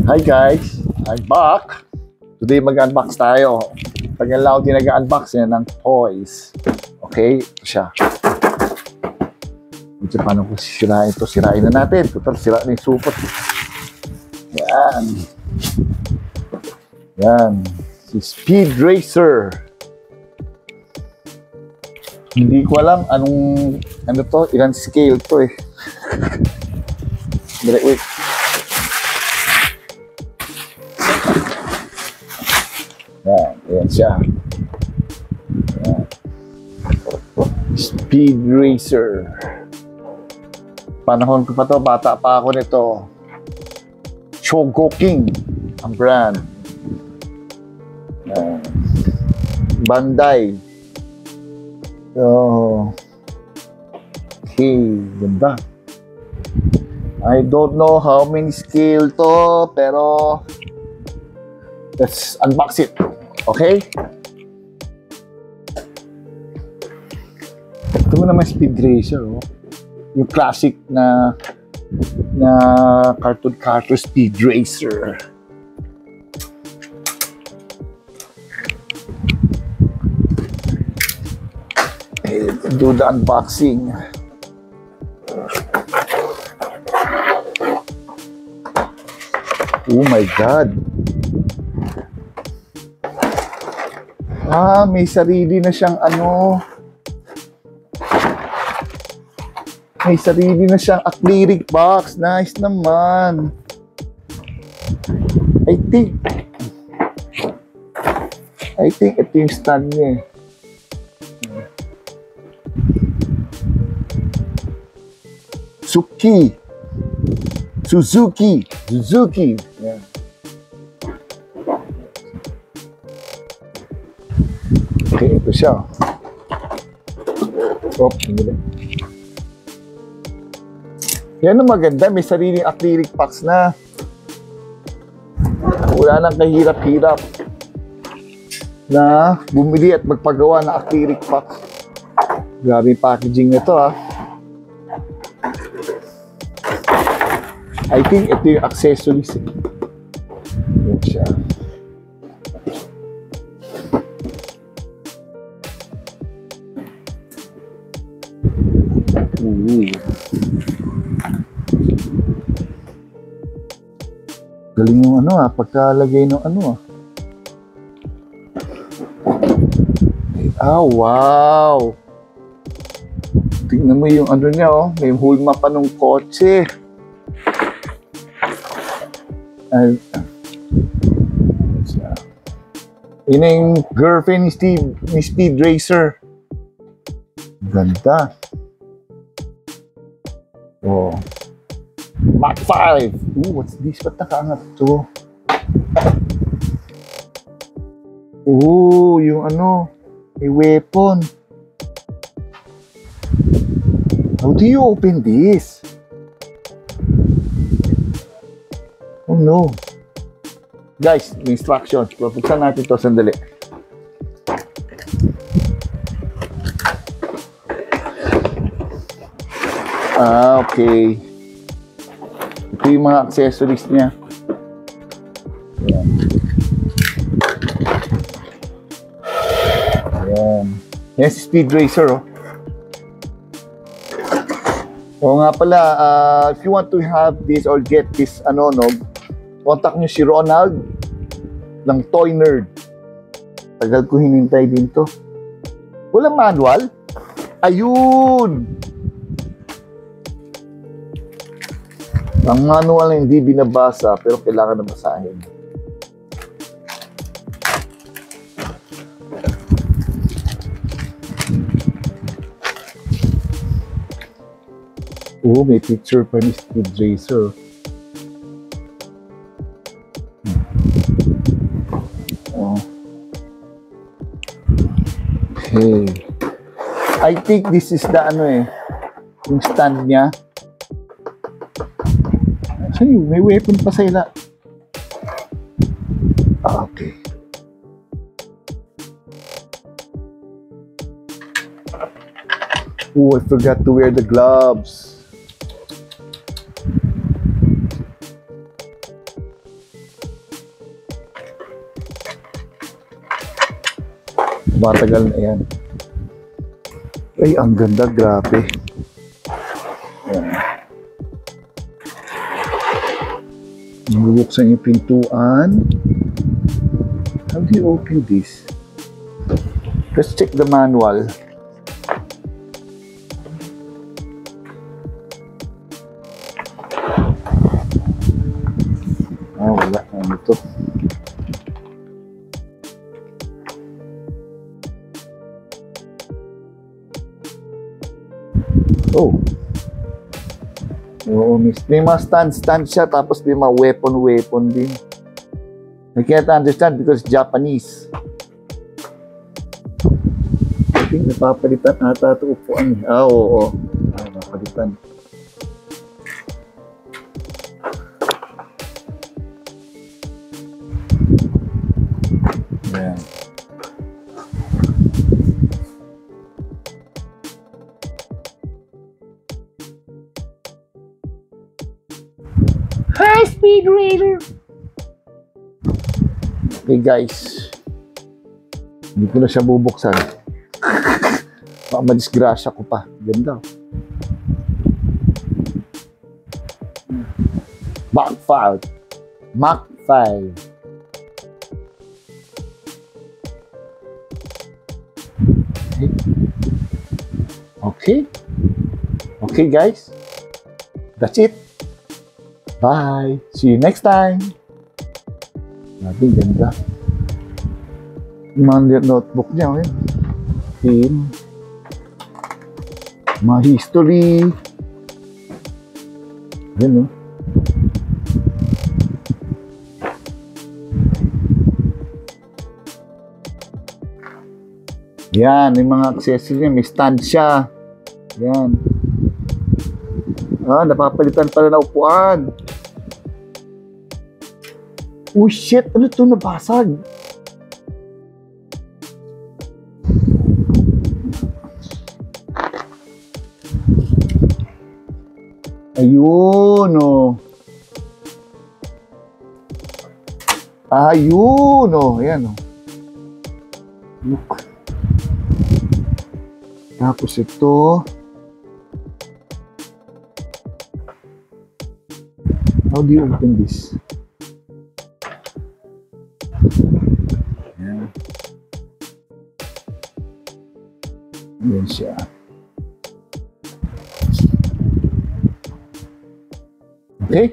Hi guys, I'm back. Today mag-unbox tayo. Tagal lang ako din nag-unbox yan ng toys. Okay, ito siya. Medyo paano kung sisirain ito? Sirain na natin. Total, sirain na yung supot. Yan. Yan. Si Speed Racer. Hindi ko alam anong, ano to, ilang scale to eh. Wait. Yan siya. Yan. Speed Racer. Panahon ko pa to, bata pa ako nito. Chogoking ang brand. Yan. Bandai. So, okay, ganda. I don't know how many scale to, pero let's unbox it. Okay? Ito mo naman Speed Racer, oh. Yung classic na cartoon Speed Racer. Let's do the unboxing. Oh my God! May sarili na siyang ano. May sarili na siyang acrylic box. Nice naman. I think ito yung stand niya. Suzuki. Yan. Okay, ito siya. Hindi. Yan ang maganda, may sariling acrylic box na. Wala nang kahirap-hirap na bumili at magpagawa ng acrylic box. Grabe yung packaging nito ha. I think ito yung accessories. Yan siya. Galing yung ano pagkalagay ng ano wow! Tingnan mo yung ano niya may hulma pa ng kotse. Yun na yung girlfriend ni Speed Racer. Ganda. Oh. Mach 5. What's this? Ba't nakaangat to? Yung ano, may weapon. How do you open this? Oh no. Guys, may instructions. Pupuksan natin ito sandali. Okay. Ito yung mga accessories niya. Ayan. Yan si Speed Racer, Oo nga pala, if you want to have this or get this, contact nyo si Ronald ng Toy Nerd. Tagal ko hinintay din to. Walang manual? Ayun! Ang manual na hindi binabasa pero kailangan na basahin. May picture pa ni Speed Racer. Okay. I think this is the yung stand niya. May weapon pa sila. Okay. I forgot to wear the gloves. Matagal na yan. Ay, ang ganda, grabe. Ayan. Bubuksan yung pintuan. How do you open this? Let's check the manual. Wala. Ano ito? Oh. Oo, miss. May mga stand siya, tapos may mga weapon din. I can't understand because Japanese. I think napapalitan ata ito upuan. Oo. Napapalitan. Ayan. High speed raider. Okay guys, hindi ko na siya bubuksan. Baka madisgrasya ko pa. Ganda. Mach 5. Mach 5. Okay. Okay guys, that's it. Bye. See you next time. Grabe, ganda. Mga notebook niya, eh. Team. Mga history. Yan, oh. Yan, yung mga accessory niya. May stand siya. Yan. Napapalitan pala na upuan. Oh shit! Ano ito? Nabasag! Ayun, oh. Ayun, oh. Ayan, oh. Look. Tapos ito. How do you open this? Ayan. Ayan siya. Okay?